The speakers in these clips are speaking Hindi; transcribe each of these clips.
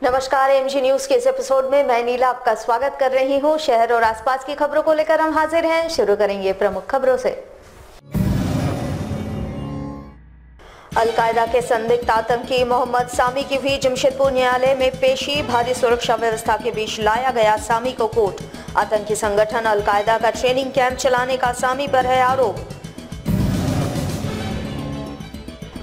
नमस्कार, एमजी न्यूज के इस एपिसोड में मैं नीला आपका स्वागत कर रही हूं। शहर और आसपास की खबरों को लेकर हम हाजिर हैं। शुरू करेंगे प्रमुख खबरों से। अलकायदा के संदिग्ध आतंकी मोहम्मद सामी की भी जमशेदपुर न्यायालय में पेशी। भारी सुरक्षा व्यवस्था के बीच लाया गया सामी को कोर्ट। आतंकी संगठन अलकायदा का ट्रेनिंग कैंप चलाने का सामी पर है आरोप।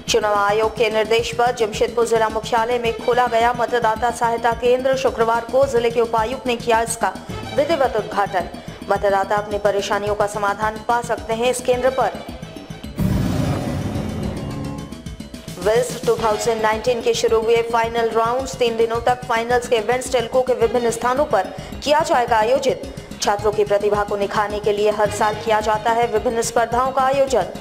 चुनाव आयोग के निर्देश पर जमशेदपुर जिला मुख्यालय में खोला गया मतदाता सहायता केंद्र। शुक्रवार को जिले के उपायुक्त ने किया इसका विधिवत उद्घाटन। मतदाता अपनी परेशानियों का समाधान पा सकते हैं इस केंद्र पर। वेस्ट 2019 के शुरू हुए फाइनल राउंड्स 3 दिनों तक फाइनल्स के इवेंट्स टेल्को के विभिन्न स्थानों पर किया जाएगा आयोजित। छात्रों की प्रतिभा को निखारने के लिए हर साल किया जाता है विभिन्न स्पर्धाओं का आयोजन।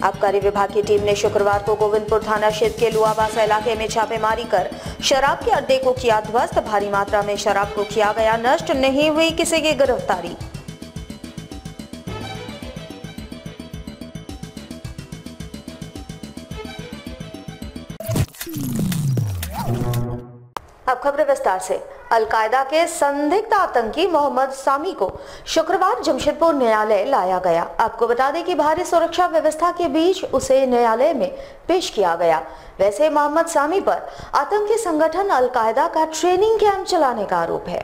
आबकारी विभाग की टीम ने शुक्रवार को गोविंदपुर थाना क्षेत्र के लुआबासा इलाके में छापेमारी कर शराब के अड्डे को किया ध्वस्त। भारी मात्रा में शराब को किया गया नष्ट। नहीं हुई किसी की गिरफ्तारी। अब खबरें विस्तार से। अलकायदा के संदिग्ध आतंकी मोहम्मद सामी को शुक्रवार जमशेदपुर न्यायालय लाया गया। आपको बता दें कि भारी सुरक्षा व्यवस्था के बीच उसे न्यायालय में पेश किया गया। वैसे मोहम्मद सामी पर आतंकी संगठन अलकायदा का ट्रेनिंग कैंप चलाने का आरोप है।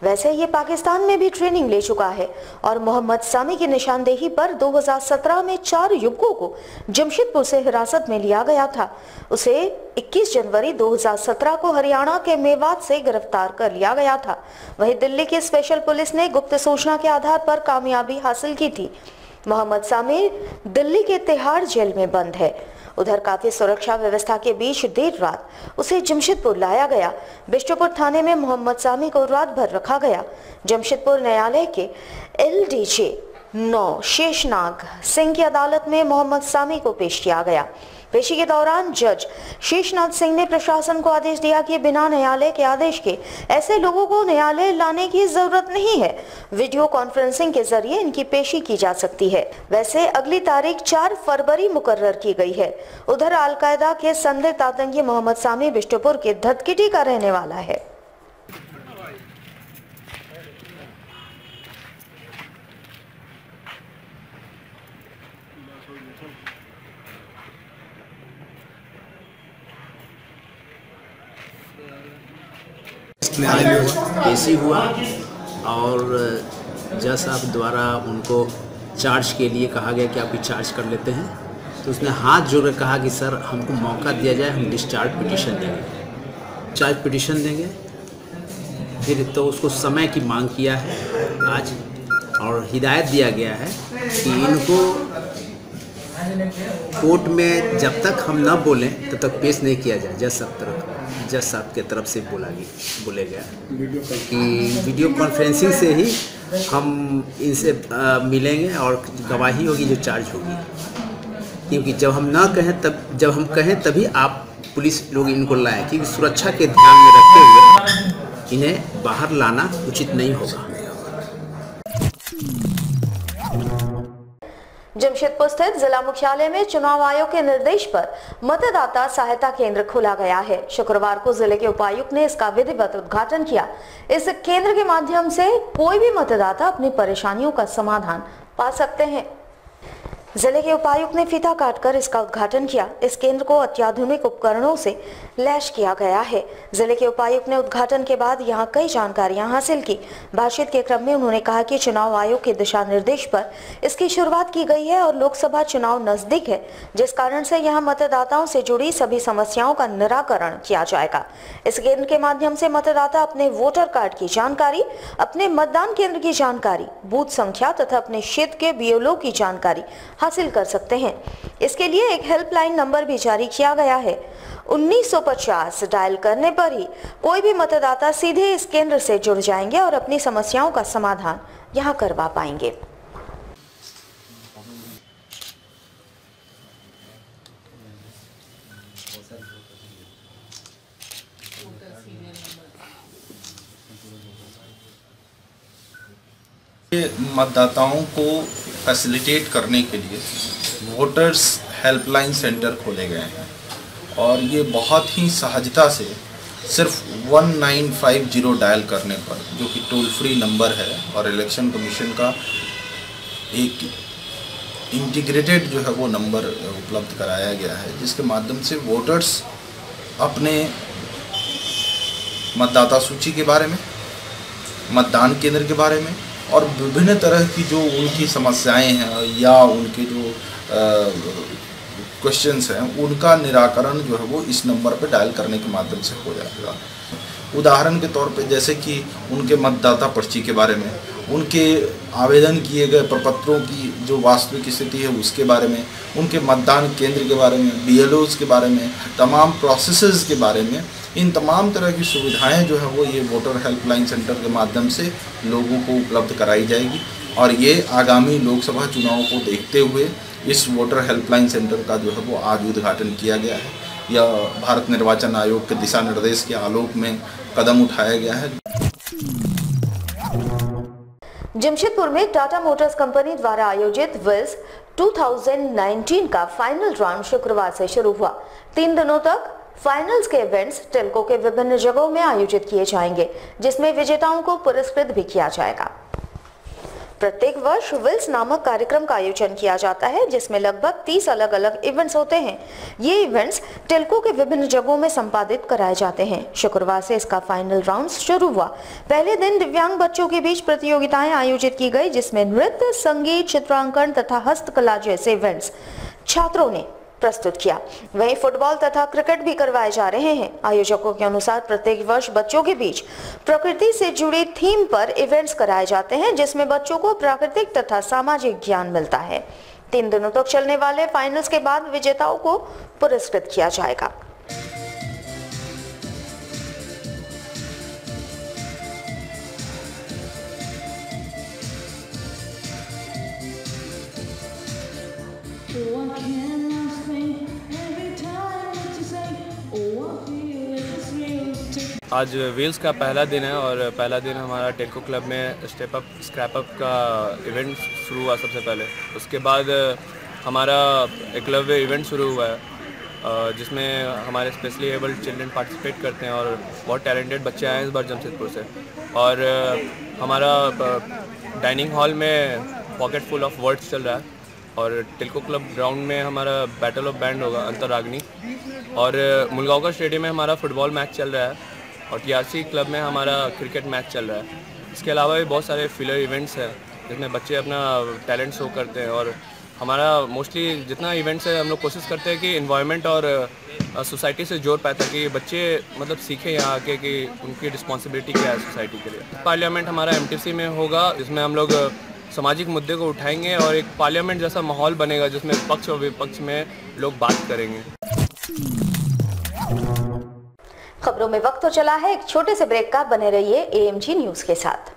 वैसे ये पाकिस्तान में भी ट्रेनिंग ले चुका है और मोहम्मद सामी की निशानदेही पर 2017 में 4 युवकों को जमशेदपुर से हिरासत में लिया गया था। उसे 21 जनवरी 2017 को हरियाणा के मेवात से गिरफ्तार कर लिया गया था। वहीं दिल्ली की स्पेशल पुलिस ने गुप्त सूचना के आधार पर कामयाबी हासिल की थी। मोहम्मद सामी दिल्ली के तिहाड़ जेल में बंद है। उधर काफी सुरक्षा व्यवस्था के बीच देर रात उसे जमशेदपुर लाया गया। बिष्टुपुर थाने में मोहम्मद सामी को रात भर रखा गया। जमशेदपुर न्यायालय के LDJ 9 शेषनाग सिंह की अदालत में मोहम्मद सामी को पेश किया गया। पेशी के दौरान जज शेषनाग सिंह ने प्रशासन को आदेश दिया कि बिना न्यायालय के आदेश के ऐसे लोगों को न्यायालय लाने की जरूरत नहीं है। वीडियो कॉन्फ्रेंसिंग के जरिए इनकी पेशी की जा सकती है। वैसे अगली तारीख 4 फरवरी मुकर्रर की गई है। उधर अलकायदा के संदिग्ध आतंकी मोहम्मद सामी बिष्टुपुर के धतकिटी का रहने वाला है। पेशी हुआ और जज साहब द्वारा उनको चार्ज के लिए कहा गया कि आप चार्ज कर लेते हैं। तो उसने हाथ जोड़ कर कहा कि सर हमको मौका दिया जाए, हम डिस्चार्ज पिटीशन देंगे, चार्ज पिटीशन देंगे। फिर तो उसको समय की मांग किया है आज और हिदायत दिया गया है कि इनको कोर्ट में जब तक हम न बोलें तब तक पेश नहीं किया जाए। जज साहब के तरफ से बोले गया कि वीडियो कॉन्फ्रेंसिंग से ही हम इनसे मिलेंगे और गवाही होगी जो चार्ज होगी। क्योंकि जब हम कहें तभी आप पुलिस लोग इनको लाएं, क्योंकि सुरक्षा के ध्यान में रखते हुए इन्हें बाहर लाना उचित नहीं होगा। जमशेदपुर स्थित जिला मुख्यालय में चुनाव आयोग के निर्देश पर मतदाता सहायता केंद्र खोला गया है। शुक्रवार को जिले के उपायुक्त ने इसका विधिवत उद्घाटन किया। इस केंद्र के माध्यम से कोई भी मतदाता अपनी परेशानियों का समाधान पा सकते हैं। जिले के उपायुक्त ने फीता काटकर इसका उद्घाटन किया। इस केंद्र को अत्याधुनिक उपकरणों से लैस किया गया है। जिले के उपायुक्त ने उद्घाटन के बाद यहां कई जानकारियां हासिल की। बातचीत के क्रम में उन्होंने कहा कि चुनाव आयोग के दिशा निर्देश पर इसकी शुरुआत की गई है और लोकसभा चुनाव नजदीक है, जिस कारण से यहां मतदाताओं से जुड़ी सभी समस्याओं का निराकरण किया जाएगा। इस केंद्र के माध्यम से मतदाता अपने वोटर कार्ड की जानकारी, अपने मतदान केंद्र की जानकारी, बूथ संख्या तथा अपने क्षेत्र के BLO की जानकारी हासिल कर सकते हैं। इसके लिए एक हेल्पलाइन नंबर भी जारी किया गया है। 1950 डायल करने पर ही कोई भी मतदाता सीधे इस केंद्र से जुड़ जाएंगे और अपनी समस्याओं का समाधान यहां करवा पाएंगे। मतदाताओं को फैसिलिटेट करने के लिए वोटर्स हेल्पलाइन सेंटर खोले गए हैं और ये बहुत ही सहजता से सिर्फ 1950 डायल करने पर, जो कि टोल फ्री नंबर है और इलेक्शन कमीशन का एक इंटीग्रेटेड जो है वो नंबर उपलब्ध कराया गया है, जिसके माध्यम से वोटर्स अपने मतदाता सूची के बारे में, मतदान केंद्र के बारे में और विभिन्न तरह की जो उनकी समस्याएं हैं या उनके जो क्वेश्चंस हैं उनका निराकरण जो है वो इस नंबर पर डायल करने के माध्यम से हो जाएगा। उदाहरण के तौर पे जैसे कि उनके मतदाता पर्ची के बारे में, उनके आवेदन किए गए प्रपत्रों की जो वास्तविक स्थिति है उसके बारे में, उनके मतदान केंद्र के बारे में, BLOs के बारे में, तमाम प्रोसेसेस के बारे में, इन तमाम तरह की सुविधाएं जो है वो ये वोटर हेल्पलाइन सेंटर के माध्यम से लोगों को उपलब्ध कराई जाएगी। और ये आगामी लोकसभा चुनाव को देखते हुए इस वोटर हेल्पलाइन सेंटर का जो है वो आज उद्घाटन किया गया है। यह भारत निर्वाचन आयोग के दिशा निर्देश के आलोक में कदम उठाया गया है। जमशेदपुर में टाटा मोटर्स कंपनी द्वारा आयोजित विल्स 2019 का फाइनल राउंड शुक्रवार से शुरू हुआ। 3 दिनों तक फाइनल्स के इवेंट्स टेल्को के विभिन्न जगहों में आयोजित किए जाएंगे, जिसमें विजेताओं को पुरस्कृत भी किया जाएगा। प्रत्येक वर्ष विल्स नामक कार्यक्रम का आयोजन किया जाता है, जिसमें लगभग 30 अलग अलग इवेंट्स होते हैं। ये इवेंट्स टेल्को के विभिन्न जगहों में संपादित कराए जाते हैं। शुक्रवार से इसका फाइनल राउंड शुरू हुआ। पहले दिन दिव्यांग बच्चों के बीच प्रतियोगिताएं आयोजित की गई, जिसमें नृत्य, संगीत, चित्रांकन तथा हस्तकला जैसे इवेंट्स छात्रों ने प्रस्तुत किया। वहीं फुटबॉल तथा क्रिकेट भी करवाए जा रहे हैं। आयोजकों के अनुसार प्रत्येक वर्ष बच्चों के बीच प्रकृति से जुड़ी थीम पर इवेंट्स कराए जाते हैं, जिसमें बच्चों को प्राकृतिक तथा सामाजिक ज्ञान मिलता है। 3 दिनों तक चलने वाले फाइनल्स के बाद विजेताओं को पुरस्कृत किया जाएगा। आज व्हील्स का पहला दिन है और पहला दिन हमारा टेल्को क्लब में स्टेप अप स्क्रैप अप का इवेंट शुरू हुआ सबसे पहले। उसके बाद हमारा एकलव्य इवेंट शुरू हुआ है, जिसमें हमारे स्पेशली एबल्ड चिल्ड्रन पार्टिसिपेट करते हैं और बहुत टैलेंटेड बच्चे आए हैं इस बार जमशेदपुर से। और हमारा डाइनिंग हॉल में पॉकेट फुल ऑफ वर्ड्स चल रहा है और टेल्को क्लब ग्राउंड में हमारा बैटल ऑफ बैंड होगा, अंतर्रागनी। और मुलगांव का स्टेडियम में हमारा फुटबॉल मैच चल रहा है और TRC क्लब में हमारा क्रिकेट मैच चल रहा है। इसके अलावा भी बहुत सारे फिलर इवेंट्स हैं जिसमें बच्चे अपना टैलेंट शो करते हैं। और हमारा मोस्टली जितना इवेंट्स है हम लोग कोशिश करते हैं कि इन्वायरमेंट और सोसाइटी से जोड़ पाए, ताकि बच्चे मतलब सीखें यहाँ आके कि उनकी रिस्पॉन्सिबिलिटी क्या है सोसाइटी के लिए। पार्लियामेंट हमारा MTC में होगा, जिसमें हम लोग सामाजिक मुद्दे को उठाएंगे और एक पार्लियामेंट जैसा माहौल बनेगा जिसमें पक्ष और विपक्ष में लोग बात करेंगे। खबरों में वक्त तो चला है एक छोटे से ब्रेक का। बने रहिए AMG न्यूज के साथ।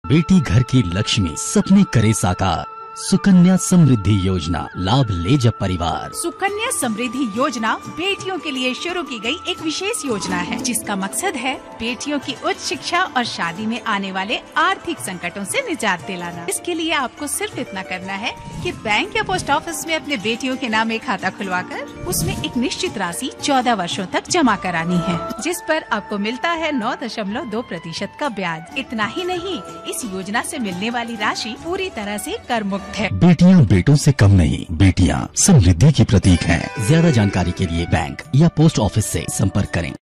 बेटी घर की लक्ष्मी, सपने करे साकार। सुकन्या समृद्धि योजना, लाभ ले जब परिवार। सुकन्या समृद्धि योजना बेटियों के लिए शुरू की गई एक विशेष योजना है, जिसका मकसद है बेटियों की उच्च शिक्षा और शादी में आने वाले आर्थिक संकटों से निजात दिलाना। इसके लिए आपको सिर्फ इतना करना है कि बैंक या पोस्ट ऑफिस में अपने बेटियों के नाम एक खाता खुलवाकर उसमें एक निश्चित राशि 14 वर्षों तक जमा करानी है, जिस पर आपको मिलता है 9.2% का ब्याज। इतना ही नहीं, इस योजना से मिलने वाली राशि पूरी तरह से कर मुक्त है। बेटियां बेटों से कम नहीं, बेटियां समृद्धि की प्रतीक हैं। ज्यादा जानकारी के लिए बैंक या पोस्ट ऑफिस से संपर्क करें।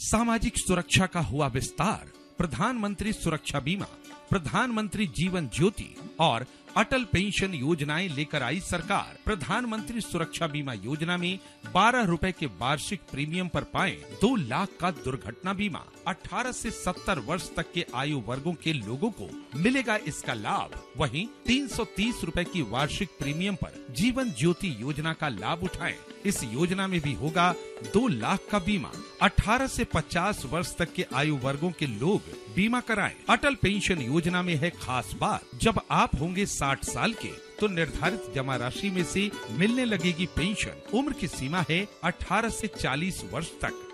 सामाजिक सुरक्षा का हुआ विस्तार। प्रधानमंत्री सुरक्षा बीमा, प्रधानमंत्री जीवन ज्योति और अटल पेंशन योजनाएं लेकर आई सरकार। प्रधानमंत्री सुरक्षा बीमा योजना में 12 रुपए के वार्षिक प्रीमियम पर पाएं 2 लाख का दुर्घटना बीमा। 18 से 70 वर्ष तक के आयु वर्गों के लोगों को मिलेगा इसका लाभ। वहीं 330 रुपए की वार्षिक प्रीमियम पर जीवन ज्योति योजना का लाभ उठाएं। इस योजना में भी होगा 2 लाख का बीमा। 18 से 50 वर्ष तक के आयु वर्गों के लोग बीमा कराएं। अटल पेंशन योजना में है खास बात, जब आप होंगे 60 साल के तो निर्धारित जमा राशि में से मिलने लगेगी पेंशन। उम्र की सीमा है 18 से 40 वर्ष तक।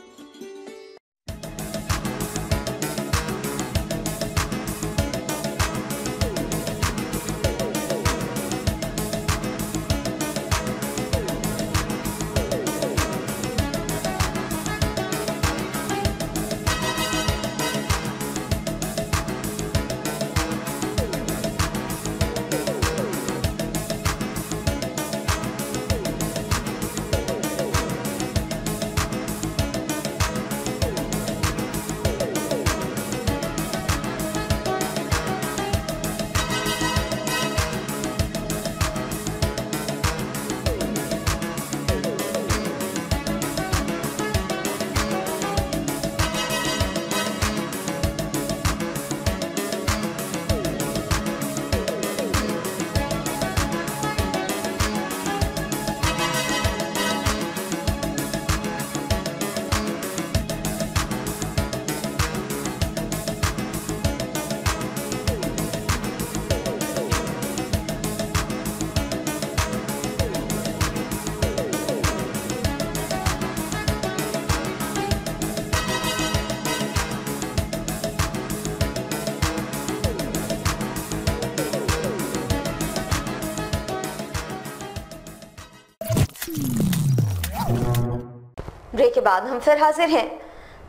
ब्रेक के बाद हम फिर हाजिर हैं।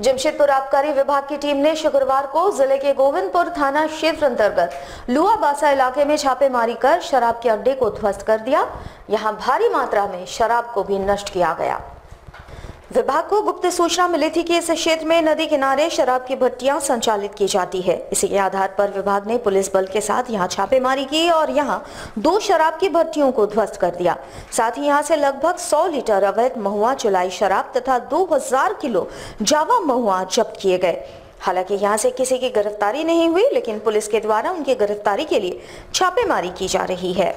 जमशेदपुर आबकारी विभाग की टीम ने शुक्रवार को जिले के गोविंदपुर थाना क्षेत्र अंतर्गत लुआबासा इलाके में छापेमारी कर शराब के अड्डे को ध्वस्त कर दिया। यहां भारी मात्रा में शराब को भी नष्ट किया गया। विभाग को गुप्त सूचना मिली थी कि इस क्षेत्र में नदी किनारे शराब की भट्टियां संचालित की जाती है। इसी के आधार पर विभाग ने पुलिस बल के साथ यहां छापेमारी की और यहां 2 शराब की भट्टियों को ध्वस्त कर दिया। साथ ही यहां से लगभग 100 लीटर अवैध महुआ चुलाई शराब तथा 2000 किलो जावा महुआ जब्त किए गए। हालांकि यहां से किसी की गिरफ्तारी नहीं हुई, लेकिन पुलिस के द्वारा उनकी गिरफ्तारी के लिए छापेमारी की जा रही है।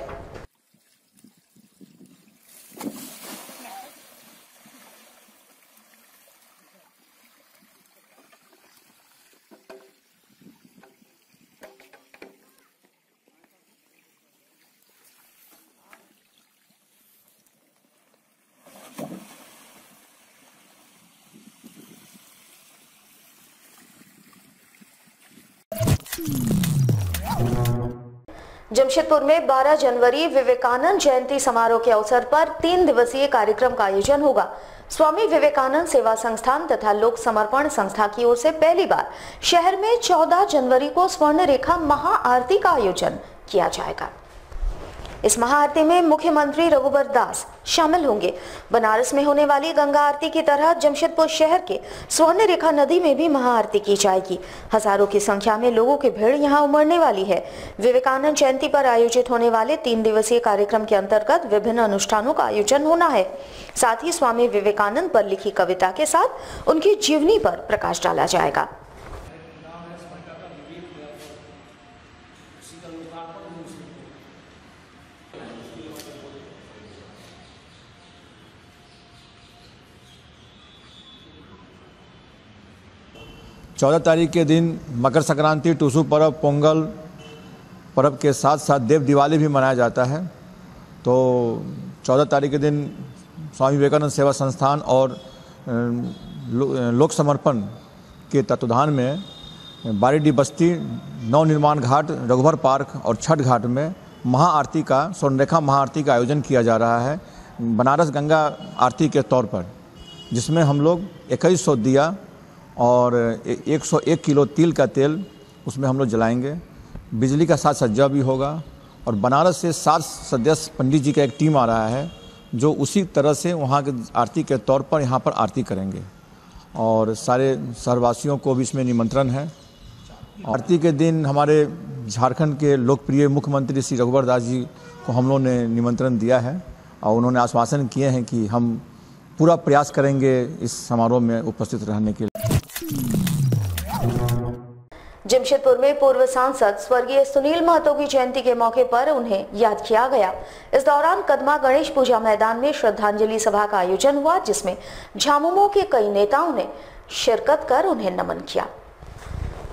जमशेदपुर में 12 जनवरी विवेकानंद जयंती समारोह के अवसर पर 3 दिवसीय कार्यक्रम का आयोजन होगा। स्वामी विवेकानंद सेवा संस्थान तथा लोक समर्पण संस्था की ओर से पहली बार शहर में 14 जनवरी को स्वर्ण रेखा महाआरती का आयोजन किया जाएगा। इस महाआरती में मुख्यमंत्री रघुबर दास शामिल होंगे। बनारस में होने वाली गंगा आरती की तरह जमशेदपुर शहर के स्वर्ण रेखा नदी में भी महाआरती की जाएगी। हजारों की संख्या में लोगों की भीड़ यहां उमड़ने वाली है। विवेकानंद जयंती पर आयोजित होने वाले 3 दिवसीय कार्यक्रम के अंतर्गत विभिन्न अनुष्ठानों का आयोजन होना है। साथ ही स्वामी विवेकानंद पर लिखी कविता के साथ उनकी जीवनी पर प्रकाश डाला जाएगा। चौदह तारीख के दिन मकर संक्रांति, टूसू पर्व, पोंगल पर्व के साथ साथ देव दिवाली भी मनाया जाता है। तो 14 तारीख के दिन स्वामी विवेकानंद सेवा संस्थान और लोक समर्पण के तत्वाधान में बारीडी बस्ती, नव निर्माण घाट, रघुवर पार्क और छठ घाट में महाआरती का, स्वर्णरेखा महाआरती का आयोजन किया जा रहा है बनारस गंगा आरती के तौर पर, जिसमें हम लोग 2100 दिया और 101 किलो तिल का तेल उसमें हम लोग जलाएंगे। बिजली का साज सज्जा भी होगा और बनारस से 7 सदस्य पंडित जी का एक टीम आ रहा है जो उसी तरह से वहाँ के आरती के तौर पर यहाँ पर आरती करेंगे और सारे शहरवासियों को भी इसमें निमंत्रण है। आरती के दिन हमारे झारखंड के लोकप्रिय मुख्यमंत्री श्री रघुबर दास जी को हम लोगों ने निमंत्रण दिया है और उन्होंने आश्वासन किए हैं कि हम पूरा प्रयास करेंगे इस समारोह में उपस्थित रहने के लिए। जमशेदपुर में पूर्व सांसद स्वर्गीय सुनील महतो की जयंती के मौके पर उन्हें याद किया गया। इस दौरान कदमा गणेश पूजा मैदान में श्रद्धांजलि सभा का आयोजन हुआ, जिसमें झामुमो के कई नेताओं ने शिरकत कर उन्हें नमन किया।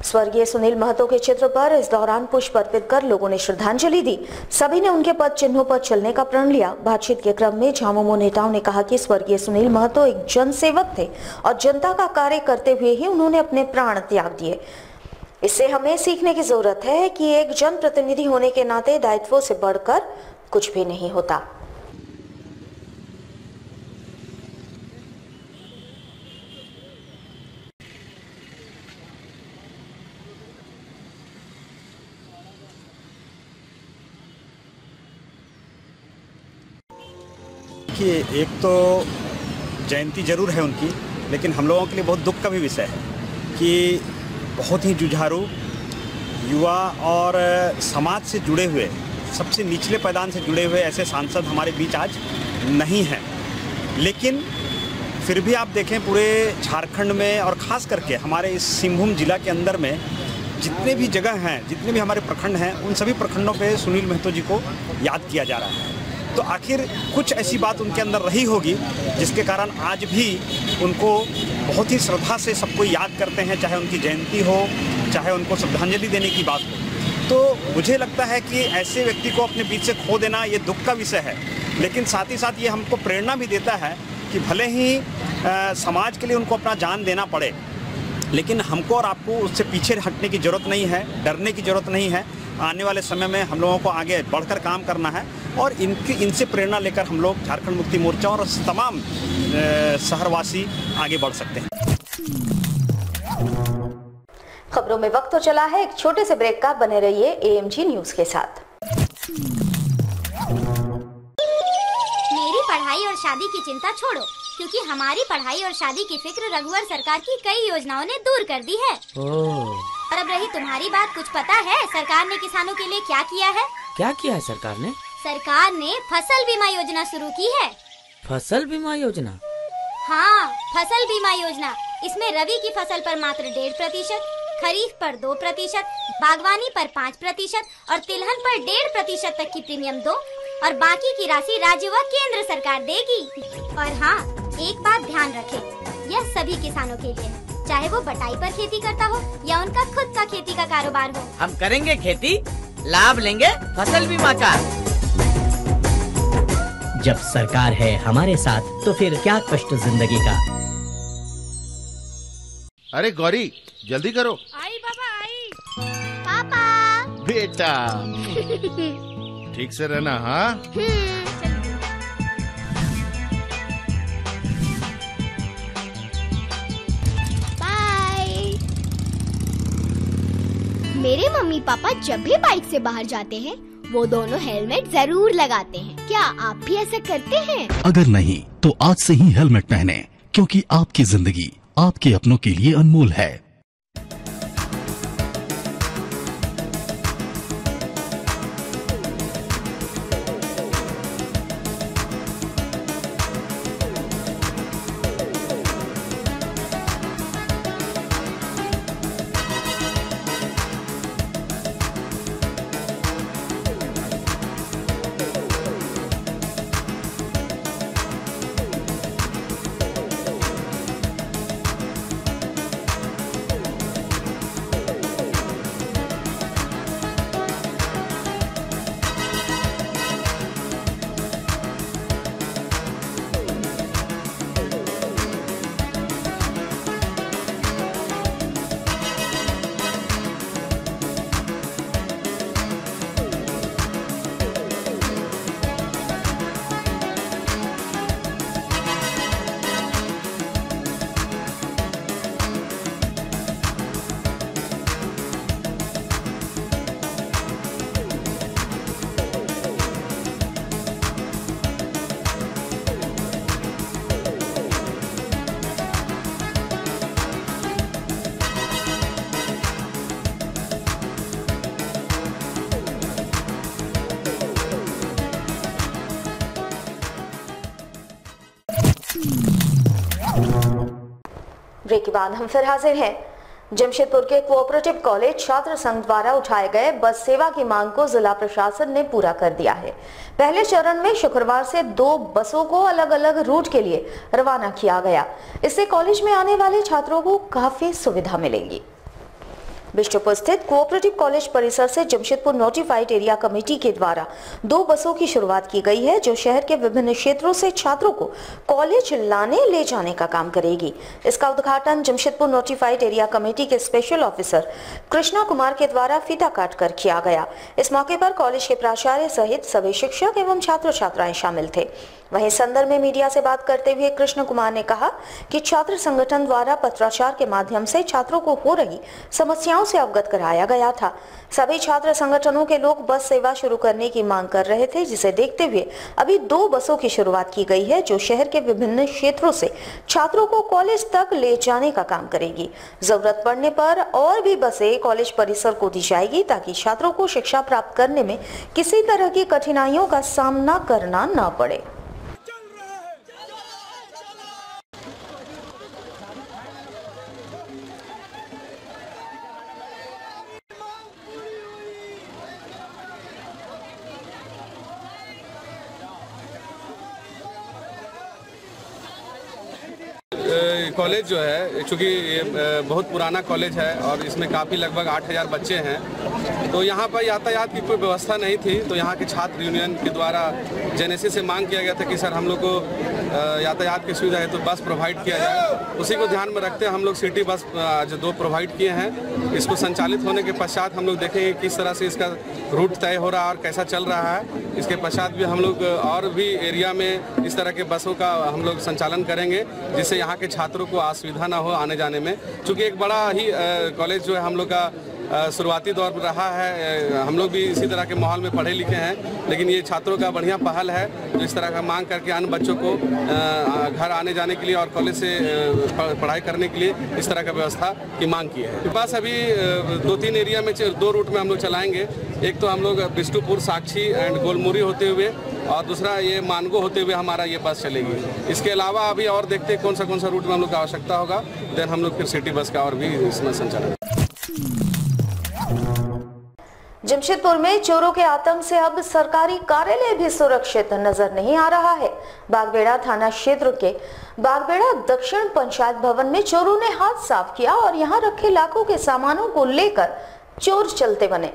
स्वर्गीय सुनील महतो के चित्र पर इस दौरान पुष्प अर्पित कर लोगों ने श्रद्धांजलि दी। सभी ने उनके पद चिन्हों पर चलने का प्रण लिया। बातचीत के क्रम में झामुमो नेताओं ने कहा कि स्वर्गीय सुनील महतो एक जनसेवक थे और जनता का कार्य करते हुए ही उन्होंने अपने प्राण त्याग दिए। इससे हमें सीखने की जरूरत है कि एक जनप्रतिनिधि होने के नाते दायित्वों से बढ़कर कुछ भी नहीं होता। कि एक तो जयंती जरूर है उनकी, लेकिन हम लोगों के लिए बहुत दुख का भी विषय है कि बहुत ही जुझारू युवा और समाज से जुड़े हुए, सबसे निचले पैदान से जुड़े हुए ऐसे सांसद हमारे बीच आज नहीं हैं। लेकिन फिर भी आप देखें पूरे झारखंड में और ख़ास करके हमारे इस सिंहभूम जिला के अंदर में जितने भी जगह हैं, जितने भी हमारे प्रखंड हैं, उन सभी प्रखंडों पे सुनील महतो जी को याद किया जा रहा है। तो आखिर कुछ ऐसी बात उनके अंदर रही होगी जिसके कारण आज भी उनको बहुत ही श्रद्धा से सबको याद करते हैं, चाहे उनकी जयंती हो, चाहे उनको श्रद्धांजलि देने की बात हो। तो मुझे लगता है कि ऐसे व्यक्ति को अपने बीच से खो देना ये दुख का विषय है, लेकिन साथ ही साथ ये हमको प्रेरणा भी देता है कि भले ही समाज के लिए उनको अपना जान देना पड़े, लेकिन हमको और आपको उससे पीछे हटने की ज़रूरत नहीं है, डरने की ज़रूरत नहीं है। आने वाले समय में हम लोगों को आगे बढ़कर काम करना है और इनसे प्रेरणा लेकर हम लोग झारखंड मुक्ति मोर्चा और तमाम शहरवासी आगे बढ़ सकते हैं। खबरों में वक्त तो चला है एक छोटे से ब्रेक का, बने रहिए AMG न्यूज के साथ। मेरी पढ़ाई और शादी की चिंता छोड़ो, क्योंकि हमारी पढ़ाई और शादी की फिक्र रघुवर सरकार की कई योजनाओं ने दूर कर दी है। और अब रही तुम्हारी बात, कुछ पता है सरकार ने किसानों के लिए क्या किया है? क्या किया है सरकार ने? सरकार ने फसल बीमा योजना शुरू की है। फसल बीमा योजना? हाँ, फसल बीमा योजना। इसमें रबी की फसल पर मात्र 1.5%, खरीफ पर 2%, बागवानी पर 5% और तिलहन पर 1.5% तक की प्रीमियम दो और बाकी की राशि राज्य व केंद्र सरकार देगी। और हाँ, एक बात ध्यान रखें, यह सभी किसानों के लिए, चाहे वो बटाई पर खेती करता हो या उनका खुद का खेती का कारोबार हो। हम करेंगे खेती, लाभ लेंगे फसल बीमा का। जब सरकार है हमारे साथ तो फिर क्या कष्ट जिंदगी का। अरे गौरी जल्दी करो। आई पापा आई। पापा बेटा ठीक से रहना। हाँ बाय। मेरे मम्मी पापा जब भी बाइक से बाहर जाते हैं वो दोनों हेलमेट जरूर लगाते हैं। क्या आप भी ऐसा करते हैं? अगर नहीं तो आज से ही हेलमेट पहने, क्योंकि आपकी जिंदगी आपके अपनों के लिए अनमोल है। ब्रेक के बाद हम फिर हाजिर हैं। जमशेदपुर के कोऑपरेटिव कॉलेज छात्र संघ द्वारा उठाए गए बस सेवा की मांग को जिला प्रशासन ने पूरा कर दिया है। पहले चरण में शुक्रवार से 2 बसों को अलग अलग रूट के लिए रवाना किया गया। इससे कॉलेज में आने वाले छात्रों को काफी सुविधा मिलेगी। बिष्टुपुर स्थित कोऑपरेटिव कॉलेज परिसर से जमशेदपुर नोटिफाइड एरिया कमेटी के द्वारा 2 बसों की शुरुआत की गई है, जो शहर के विभिन्न क्षेत्रों से छात्रों को कॉलेज लाने ले जाने का काम करेगी। इसका उद्घाटन जमशेदपुर नोटिफाइड एरिया कमेटी के स्पेशल ऑफिसर कृष्णा कुमार के द्वारा फीता काट कर किया गया। इस मौके पर कॉलेज के प्राचार्य सहित सभी शिक्षक एवं छात्र छात्राएं शामिल थे। वहीं संदर्भ में मीडिया से बात करते हुए कृष्ण कुमार ने कहा कि छात्र संगठन द्वारा पत्राचार के माध्यम से छात्रों को हो रही समस्याओं से अवगत कराया गया था। सभी छात्र संगठनों के लोग बस सेवा शुरू करने की मांग कर रहे थे, जिसे देखते हुए अभी 2 बसों की शुरुआत की गई है, जो शहर के विभिन्न क्षेत्रों से छात्रों को कॉलेज तक ले जाने का काम करेगी। जरूरत पड़ने पर और भी बसें कॉलेज परिसर को दी जाएगी, ताकि छात्रों को शिक्षा प्राप्त करने में किसी तरह की कठिनाइयों का सामना करना न पड़े। कॉलेज जो है, चूँकि ये बहुत पुराना कॉलेज है और इसमें काफ़ी लगभग 8000 बच्चे हैं, तो यहाँ पर यातायात की कोई व्यवस्था नहीं थी। तो यहाँ के छात्र यूनियन के द्वारा जेनेसी से मांग किया गया था कि सर हम लोग को यातायात की सुविधा है तो बस प्रोवाइड किया जाए। उसी को ध्यान में रखते हम लोग सिटी बस जो 2 प्रोवाइड किए हैं, इसको संचालित होने के पश्चात हम लोग देखेंगे किस तरह से इसका रूट तय हो रहा है और कैसा चल रहा है। इसके पश्चात भी हम लोग और भी एरिया में इस तरह के बसों का हम लोग संचालन करेंगे, जिससे यहाँ के छात्रों को असुविधा ना हो आने जाने में। चूँकि एक बड़ा ही कॉलेज जो है हम लोग का शुरुआती दौर रहा है, हम लोग भी इसी तरह के माहौल में पढ़े लिखे हैं, लेकिन ये छात्रों का बढ़िया पहल है जो इस तरह का मांग करके अन्य बच्चों को घर आने जाने के लिए और कॉलेज से पढ़ाई करने के लिए इस तरह का व्यवस्था की मांग की है। बस अभी 2-3 एरिया में 2 रूट में हम लोग चलाएंगे। एक तो हम लोग बिष्टुपुर, साक्षी एंड गोलमुरी होते हुए, और दूसरा ये मानगो होते हुए हमारा ये बस चलेगी। इसके अलावा अभी और देखते हैं कौन सा रूट में हम लोग का आवश्यकता होगा, देन हम लोग फिर सिटी बस का और भी इसमें संचालन। जमशेदपुर में चोरों के आतंक से अब सरकारी कार्यालय भी सुरक्षित नजर नहीं आ रहा है। बागबेड़ा थाना क्षेत्र के बागबेड़ा दक्षिण पंचायत भवन में चोरों ने हाथ साफ किया और यहां रखे लाखों के सामानों को लेकर चोर चलते बने।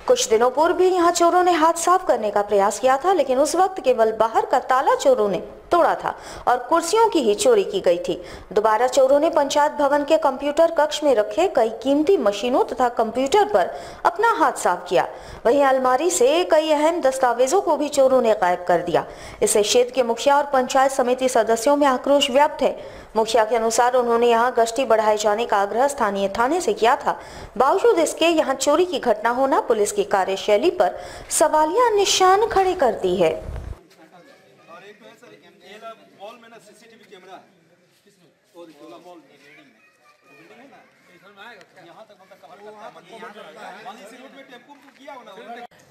कुछ दिनों पूर्व भी यहां चोरों ने हाथ साफ करने का प्रयास किया था, लेकिन उस वक्त केवल बाहर का ताला चोरों ने तोड़ा था और कुर्सियों की ही चोरी की गई थी। दोबारा चोरों ने पंचायत भवन के कंप्यूटर कक्ष में रखे कई कीमती मशीनों तथा कंप्यूटर पर अपना हाथ साफ किया। वहीं अलमारी से कई अहम दस्तावेजों को भी चोरों ने गायब कर दिया। इससे क्षेत्र के मुखिया और पंचायत समिति सदस्यों में आक्रोश व्याप्त है। मुखिया के अनुसार उन्होंने यहां गश्ती बढ़ाए जाने का आग्रह स्थानीय थाने से किया था। बावजूद इसके यहां चोरी की घटना होना पुलिस की कार्यशैली पर सवालिया निशान खड़े करती है।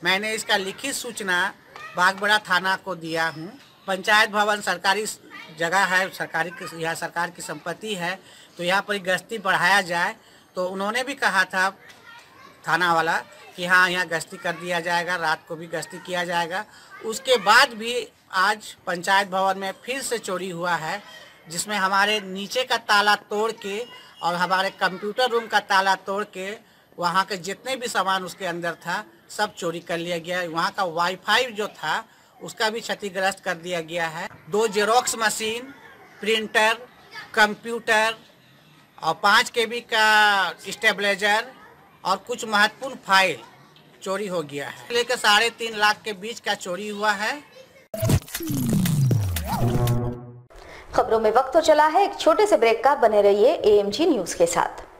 मैंने इसका लिखित सूचना बागबेड़ा थाना को दिया हूँ। पंचायत भवन सरकारी जगह है, यह सरकार की संपत्ति है, तो यहाँ पर गश्ती बढ़ाया जाए। तो उन्होंने भी कहा था थाना वाला कि हाँ यहाँ गश्ती कर दिया जाएगा, रात को भी गश्ती किया जाएगा। उसके बाद भी आज पंचायत भवन में फिर से चोरी हुआ है, जिसमें हमारे नीचे का ताला तोड़ के और हमारे कंप्यूटर रूम का ताला तोड़ के वहाँ के जितने भी सामान उसके अंदर था सब चोरी कर लिया गया है। वहाँ का वाईफाई जो था उसका भी क्षतिग्रस्त कर दिया गया है। 2 जेरोक्स मशीन, प्रिंटर, कंप्यूटर और 5 KB का स्टेबलाइजर और कुछ महत्वपूर्ण फाइल चोरी हो गया है। लेकर 3.5 लाख के बीच का चोरी हुआ है। खबरों में वक्त तो चला है एक छोटे से ब्रेक का। बने रहिए AMG न्यूज के साथ।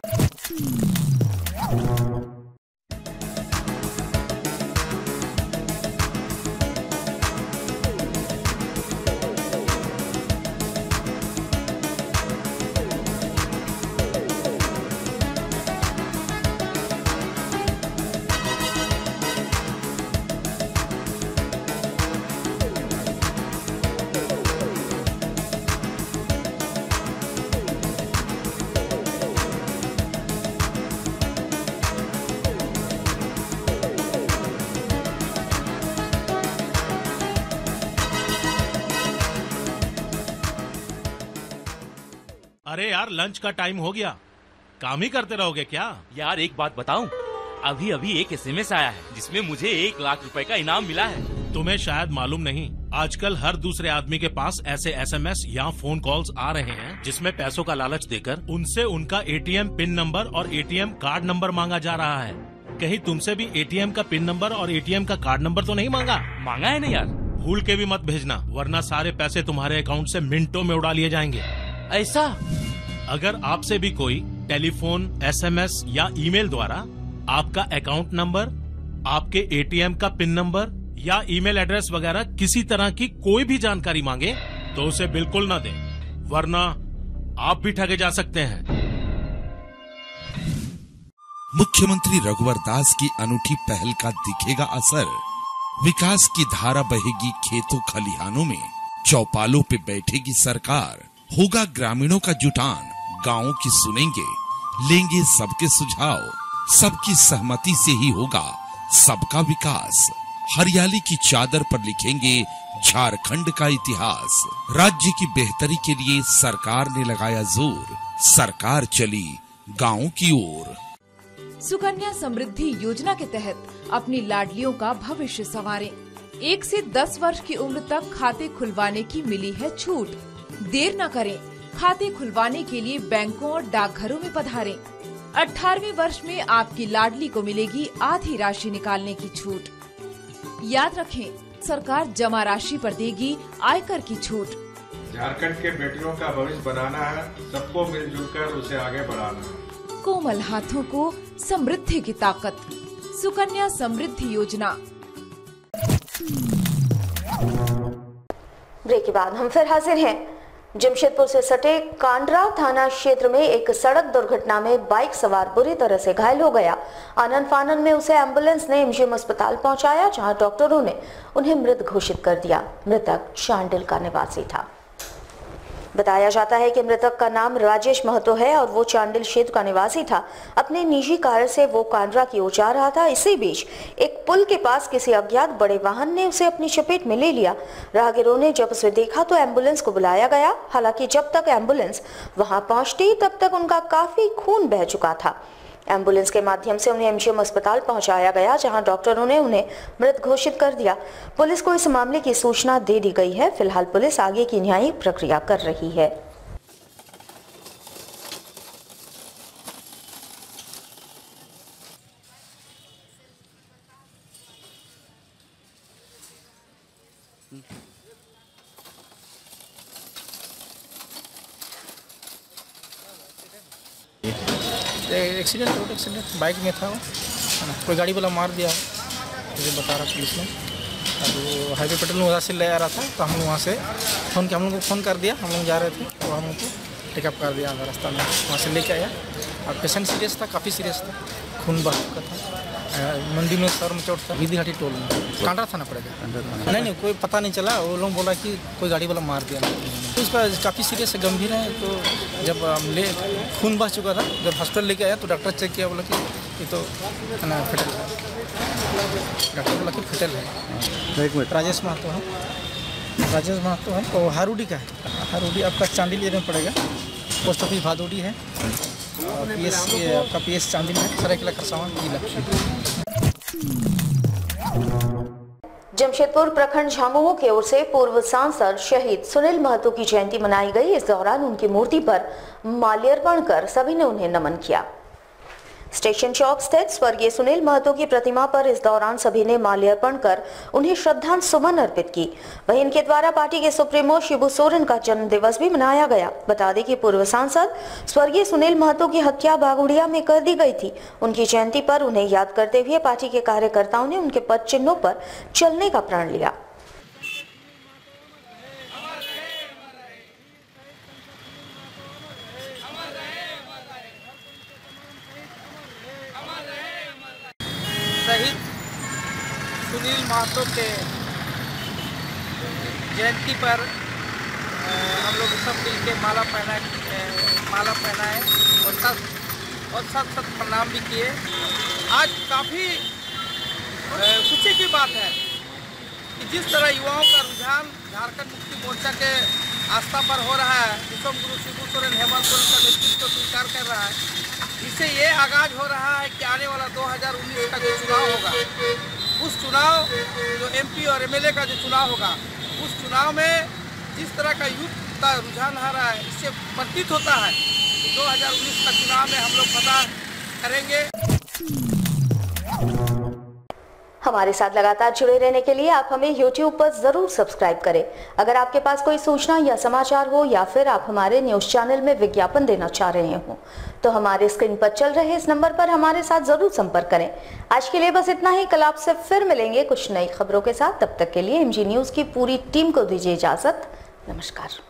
अरे यार, लंच का टाइम हो गया, काम ही करते रहोगे क्या? यार एक बात बताऊं, अभी अभी एक SMS आया है जिसमें मुझे 1 लाख रुपए का इनाम मिला है। तुम्हें शायद मालूम नहीं, आजकल हर दूसरे आदमी के पास ऐसे SMS या फोन कॉल्स आ रहे हैं जिसमें पैसों का लालच देकर उनसे उनका ATM पिन नंबर और ATM कार्ड नंबर मांगा जा रहा है। कहीं तुमसे भी ATM का पिन नंबर और ATM का कार्ड नंबर तो नहीं मांगा? मांगा है ना यार। भूल के भी मत भेजना, वरना सारे पैसे तुम्हारे अकाउंट से मिनटों में उड़ा लिए जाएंगे। ऐसा? अगर आपसे भी कोई टेलीफोन, SMS या ईमेल द्वारा आपका अकाउंट नंबर, आपके ATM का पिन नंबर या ईमेल एड्रेस वगैरह किसी तरह की कोई भी जानकारी मांगे तो उसे बिल्कुल न दें, वरना आप भी ठगे जा सकते हैं। मुख्यमंत्री रघुवर दास की अनूठी पहल का दिखेगा असर। विकास की धारा बहेगी खेतों खलिहानों में, चौपालों पे बैठेगी सरकार। होगा ग्रामीणों का जुटान, गांवों की सुनेंगे, लेंगे सबके सुझाव। सबकी सहमति से ही होगा सबका विकास। हरियाली की चादर पर लिखेंगे झारखंड का इतिहास। राज्य की बेहतरी के लिए सरकार ने लगाया जोर, सरकार चली गांवों की ओर। सुकन्या समृद्धि योजना के तहत अपनी लाडलियों का भविष्य संवारें। 1 से 10 वर्ष की उम्र तक खाते खुलवाने की मिली है छूट। देर न करें, खाते खुलवाने के लिए बैंकों और डाकघरों में पधारें। 18वें वर्ष में आपकी लाडली को मिलेगी आधी राशि निकालने की छूट। याद रखें, सरकार जमा राशि पर देगी आयकर की छूट। झारखंड के बेटियों का भविष्य बनाना है, सबको मिलजुल कर उसे आगे बढ़ाना है। कोमल हाथों को समृद्धि की ताकत, सुकन्या समृद्धि योजना। ब्रेक के बाद हम फिर हाजिर हैं। जमशेदपुर से सटे कांडरा थाना क्षेत्र में एक सड़क दुर्घटना में बाइक सवार बुरी तरह से घायल हो गया। आनन फानन में उसे एम्बुलेंस ने एमजीएम अस्पताल पहुंचाया, जहां डॉक्टरों ने उन्हें मृत घोषित कर दिया। मृतक चांडिल का निवासी था। बताया जाता है कि मृतक का नाम राजेश महतो है और वो चांडिल क्षेत्र का निवासी था। अपने निजी कार से वो कांडरा की ओर जा रहा था। इसी बीच एक पुल के पास किसी अज्ञात बड़े वाहन ने उसे अपनी चपेट में ले लिया। राहगीरों ने जब उसे देखा तो एम्बुलेंस को बुलाया गया। हालांकि जब तक एम्बुलेंस वहां पहुंचती तब तक उनका काफी खून बह चुका था। एम्बुलेंस के माध्यम से उन्हें एमजीएम अस्पताल पहुंचाया गया, जहां डॉक्टरों ने उन्हें मृत घोषित कर दिया। पुलिस को इस मामले की सूचना दे दी गई है। फिलहाल पुलिस आगे की न्यायिक प्रक्रिया कर रही है। एक्सीडेंट, रोड एक्सीडेंट, बाइक में था वो, कोई गाड़ी वाला मार दिया, मुझे बता रहा पुलिस ने। अब वो हाईवे पेट्रोल उधर से ले आ रहा था, तो हम लोग वहाँ से हम लोग को फ़ोन कर दिया। हम लोग जा रहे थे तो हम लोग को टेकअप कर दिया रास्ता में, वहाँ से लेके आया। और पेशेंट सीरियस था, काफ़ी सीरियस था, खून बह चुका था। मंडी में सर में चोट था, विधि घाटी टोल में, कांडरा थाना पड़ेगा। नहीं, कोई पता नहीं चला। वो लोग बोला कि कोई गाड़ी वाला मार दिया। तो उसका काफ़ी सीरियस है, गंभीर है। तो जब खून बह चुका था, जब हॉस्पिटल लेके आया तो डॉक्टर चेक किया, बोला कि ये तो फेटल है। डॉक्टर बोला कि फेटल है। एक मिनट, राजेश महतो है, राजेश महतो है, वो हारूडी का है। हारूडी आपका चांडिल एरिया में पड़ेगा। पोस्ट ऑफिस भादोडी है, पीएस आपका पीएस चांदिल है, सरायकेला खरसावां जिला। जमशेदपुर प्रखंड झामुमो की ओर से पूर्व सांसद शहीद सुनील महतो की जयंती मनाई गई। इस दौरान उनकी मूर्ति पर माल्यार्पण कर सभी ने उन्हें नमन किया। स्टेशन चौक स्थित स्वर्गीय सुनील महतो की प्रतिमा पर इस दौरान सभी ने माल्यार्पण कर उन्हें श्रद्धांजलि सुमन अर्पित की। वहीं इनके द्वारा पार्टी के सुप्रीमो शिबू सोरेन का जन्म दिवस भी मनाया गया। बता दें कि पूर्व सांसद स्वर्गीय सुनील महतो की हत्या बागुड़िया में कर दी गई थी। उनकी जयंती पर उन्हें याद करते हुए पार्टी के कार्यकर्ताओं ने उनके पद चिन्हों पर चलने का प्रण लिया। शहीद सुनील महतो के जयंती पर हम लोग सब मिल के माला पहनाए और सत प्रणाम भी किए। आज काफ़ी खुशी की बात है कि जिस तरह युवाओं का रुझान झारखंड मुक्ति मोर्चा के आस्था पर हो रहा है, विश्व गुरु शिबू सोरेन हेमंत सोरेन का नेतृत्व स्वीकार कर रहा है, इससे ये आगाज हो रहा है कि आने वाला 2019 का जो चुनाव होगा, उस चुनाव जो एमपी और एमएलए का जो चुनाव होगा, उस चुनाव में जिस तरह का युद्ध का रुझान आ रहा है, इससे प्रतीत होता है कि 2019 का चुनाव में हम लोग फतह करेंगे। हमारे साथ लगातार जुड़े रहने के लिए आप हमें YouTube पर जरूर सब्सक्राइब करें। अगर आपके पास कोई सूचना या समाचार हो या फिर आप हमारे न्यूज चैनल में विज्ञापन देना चाह रहे हो तो हमारे स्क्रीन पर चल रहे इस नंबर पर हमारे साथ जरूर संपर्क करें। आज के लिए बस इतना ही। कल आपसे फिर मिलेंगे कुछ नई खबरों के साथ। तब तक के लिए MG न्यूज की पूरी टीम को दीजिए इजाजत। नमस्कार।